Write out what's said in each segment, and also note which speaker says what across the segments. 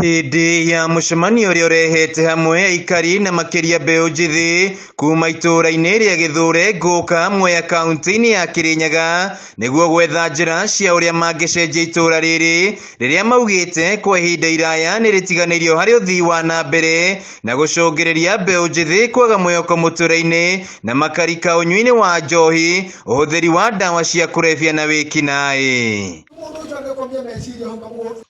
Speaker 1: Hindi ya mucemanio uria urehete hamwe aikari na makiria Mbeu njithi kuma Ituura-ini ria Githure Mwea kaunti-ini ya Kirinyaga niguo gwetha njira cia uria mangicenjia itura riri riria maugite kwa ihinda iraya ni ritiganirio hari uthii wa nambere na gucungiriria Mbeu njithi kwaga mwihoko muturiri-ini na makarika unyui-ini wa njohi, uhuthiri wa ndawa cia kurebia na wikinaĩ.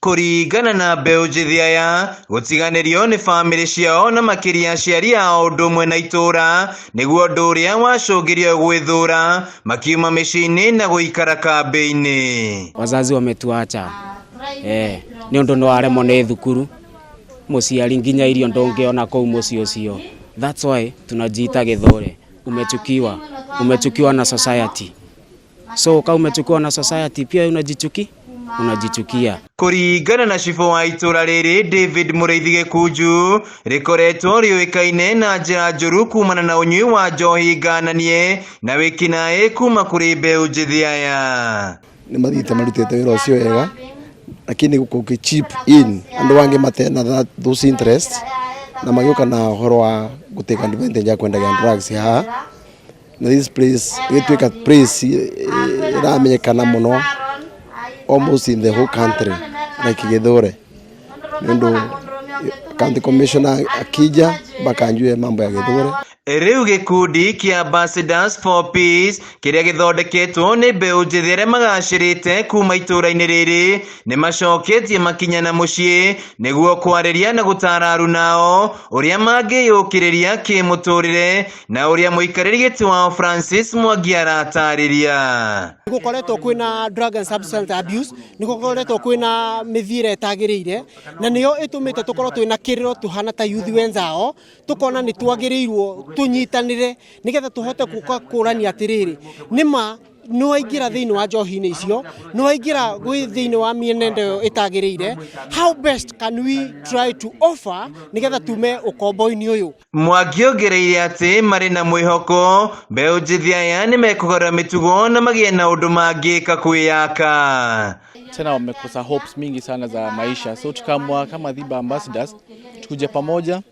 Speaker 1: Kuringana na Mbeu njithi aya gutiganirio ni family ciao na makiria aciari ao undu umwe na Ituura niguo undu uria wacungirio gwithura makiuma micii-ini na guikara kambi-ini.
Speaker 2: Wazazi wametuacha ni undu no aremo ni thukuru muciari nginya irio ndongeona kou muci ucio. That's why tunajiita Githure. Umechukiwa na society. So kama umechukiwa na society pia unajichukia.
Speaker 1: Kuringana na cibo wa itura riri David Mureithi Kunju rikoretwo riuikaine na njira njuru kumana na unyui wa njohi ngananie na wikinaĩ kuma kuri Mbeu njithi aya.
Speaker 3: Ni mathite marutite wira ucio wega lakini guko chip in andu wange matena those interest na magioka na horo wa guteka advantage ya kwenda drugs ha na this place itweka place iramenyekana muno almost in the whole country like Githure. Ndio county commissioner akija bakanjue mambo ya Githure.
Speaker 1: Riu gikundi kia Ambassadors for Peace kiria githondeketwo ni Mbeu njithi aria magacirite kuma itura-ini riri ni macoketie makinya na mucii niguo kwariria na gutara arunao uria mangiyukiriria kimuturire na uria muikariri giti wao Francis Mwangi aratariria.
Speaker 4: Nigukoretwo kwina drug and substance abuse, nigukoretwo kwina mithire tagiriire na niyo itumite tukorwo twina kiriro tuhana ta youth wenzao tukona ni twagirirwo tunyitanire nigetha tuhote kukurania atiriri nima no aingira thiini wa njohi-ini icio no aingira gwi thiini wa mienendo itagiriire. How best can we try to offer nigetha tume ukombo-ini uyu?
Speaker 1: Mwangi ongereire ati mari na mwihoko Mbeu njithi aya ni mekugora mitugo na magie na undu mangika kwiyaka.
Speaker 5: Tena wamekosa hopes mingi sana za maisha, so tukamwa kama Dhiba Ambassadors tukuje pamoja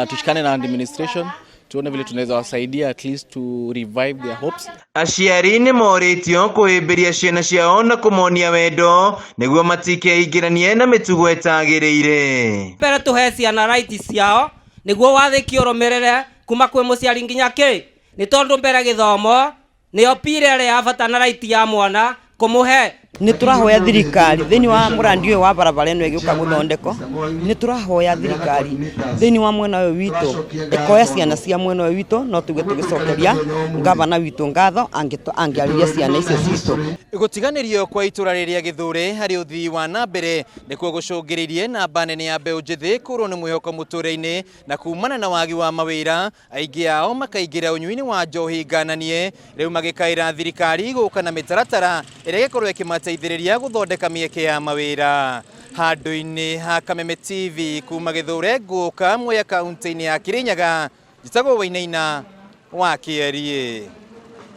Speaker 5: tushikane na administration tuone vile tunaweza wasaidia at least to revive their hopes.
Speaker 1: Aciari ni moritio kuhimbiria ciana ciao na kumonia wendo niguo matikeingiranie na mitugo itagiriire.
Speaker 6: Mbere tuhe ciana right ciao niguo wathiki urumirire kuma kwi muciari nginya ki ni tondu mbere githomo ni opire ria ya bata na right ya mwana kumuhe.
Speaker 7: Ni turahoya thirikari thiini wa murandi uyu wa barabara eno igiuka guthondeko, ni turahoya thirikari thiini wa mwena uyu witu ikoya ciana cia mwena uyu witu no tuge tugicokeria gavana witu ngatho angiariria ciana icio citu.
Speaker 1: Gutiganirio kwa itura riria Githure hari uthii wa nambere nikuo gucungiririe namba nene ya Mbeu njithi kurwo ni mwihoko muturiri-ini na kumana na wagi wa mawira aingi ao makaingira unyui-ini wa njohi ngananie. Riu magikaira thirikari guka na mitaratara iria gikorwo ikimateithiriria guthondeka mieke ya mawira. Handu-ini ha Kameme TV kuma Githure Mwea kaunti-ini ya Kirinyaga, njitagwo Wainaina wa Kierie.